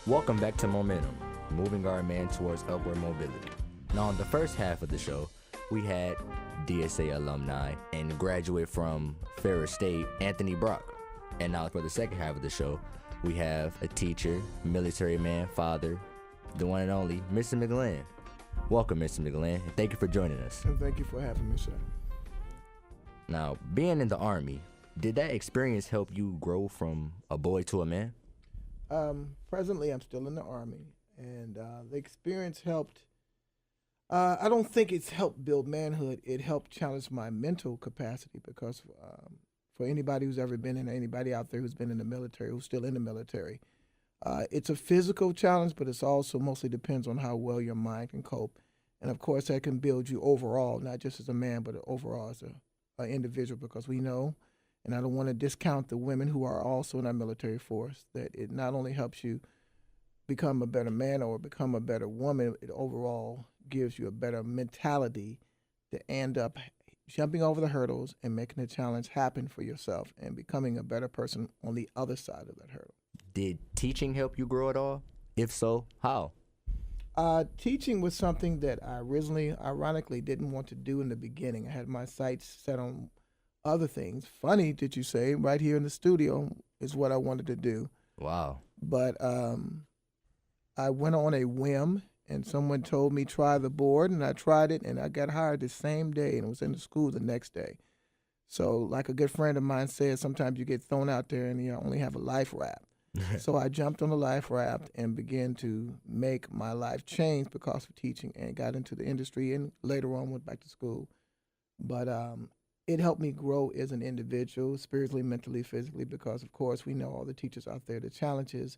Welcome back to Momentum, moving our man towards upward mobility. Now, in the first half of the show, we had DSA alumni and graduate from Ferris State, Anthony Brock. And now for the second half of the show, we have a teacher, military man, father, the one and only, Mr. McGlenn. Welcome, Mr. McGlenn, and thank you for joining us. And thank you for having me, sir. Now, being in the Army, did that experience help you grow from a boy to a man? Presently, I'm still in the Army, and the experience helped. I don't think it's helped build manhood. It helped challenge my mental capacity because for anybody who's ever been in, anybody out there who's been in the military, who's still in the military, it's a physical challenge, but it's also mostly depends on how well your mind can cope. And of course, that can build you overall, not just as a man, but overall as an individual, because we know, and I don't want to discount the women who are also in our military force, that it not only helps you become a better man or become a better woman, it overall gives you a better mentality to end up jumping over the hurdles and making the challenge happen for yourself and becoming a better person on the other side of that hurdle. Did teaching help you grow at all? If so, how? Teaching was something that I originally, ironically, didn't want to do in the beginning. I had my sights set on other things. Funny, did you say? Right here in the studio is what I wanted to do. Wow. But I went on a whim, and someone told me try the board, and I tried it, and I got hired the same day, and was in the school the next day. So like a good friend of mine said, sometimes you get thrown out there and you only have a life raft. So I jumped on the life raft and began to make my life change because of teaching, and got into the industry, and later on went back to school. But it helped me grow as an individual, spiritually, mentally, physically, because of course we know all the teachers out there, the challenges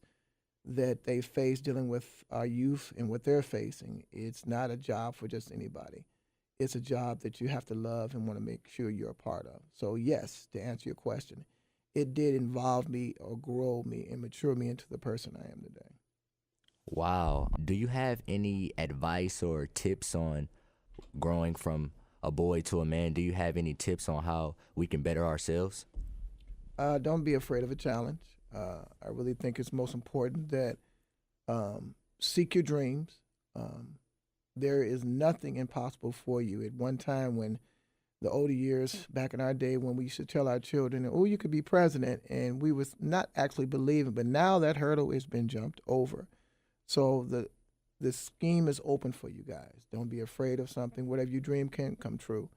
that they face dealing with our youth and what they're facing. It's not a job for just anybody. It's a job that you have to love and want to make sure you're a part of. So yes, to answer your question, it did involve me or grow me and mature me into the person I am today. Wow. Do you have any advice or tips on growing from a boy to a man? Do you have any tips on how we can better ourselves? Don't be afraid of a challenge. I really think it's most important that seek your dreams. There is nothing impossible for you. At one time when the older years, back in our day, when we used to tell our children, oh, you could be president, and we was not actually believing, but now that hurdle has been jumped over. So the scheme is open for you guys. Don't be afraid of something. Whatever you dream can come true.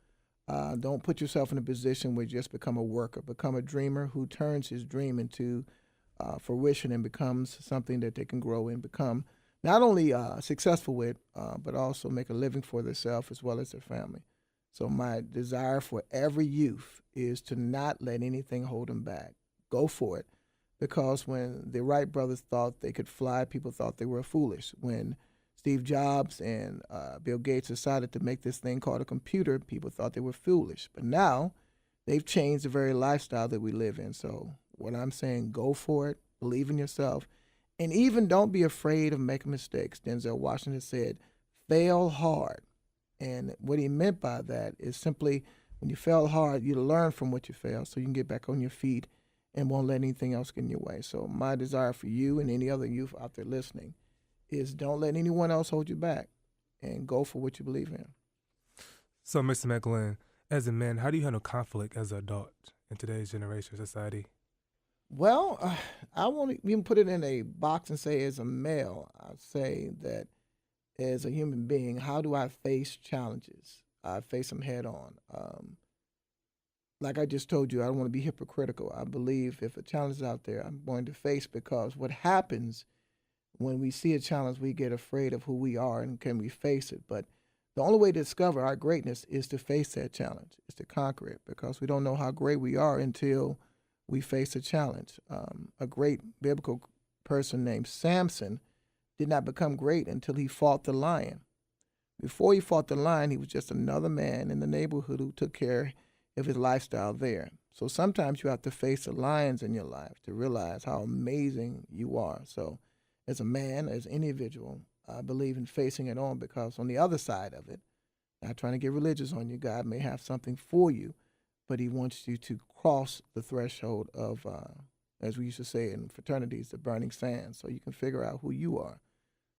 Don't put yourself in a position where you just become a worker. Become a dreamer who turns his dream into fruition and becomes something that they can grow and become not only successful with, but also make a living for themselves as well as their family. So my desire for every youth is to not let anything hold them back. Go for it. Because when the Wright brothers thought they could fly, people thought they were foolish. When Steve Jobs and Bill Gates decided to make this thing called a computer, people thought they were foolish. But now they've changed the very lifestyle that we live in. So what I'm saying, go for it, believe in yourself, and even don't be afraid of making mistakes. Denzel Washington said, fail hard. And what he meant by that is simply when you fail hard, you learn from what you failed so you can get back on your feet and won't let anything else get in your way. So my desire for you and any other youth out there listening is don't let anyone else hold you back and go for what you believe in. So, Mr. McGlenn, as a man, how do you handle conflict as an adult in today's generation society? Well, I won't even put it in a box and say as a male. I say that as a human being, how do I face challenges? I face them head on. Like I just told you, I don't want to be hypocritical. I believe if a challenge is out there, I'm going to face, because what happens when we see a challenge, we get afraid of who we are and can we face it. But the only way to discover our greatness is to face that challenge, is to conquer it, because we don't know how great we are until we face a challenge. A great biblical person named Samson did not become great until he fought the lion. Before he fought the lion, he was just another man in the neighborhood who took care of his lifestyle there. So sometimes you have to face the lions in your life to realize how amazing you are. So as a man, as an individual, I believe in facing it on, because on the other side of it, not trying to get religious on you, God may have something for you, but he wants you to cross the threshold of as we used to say in fraternities, the burning sand, so you can figure out who you are.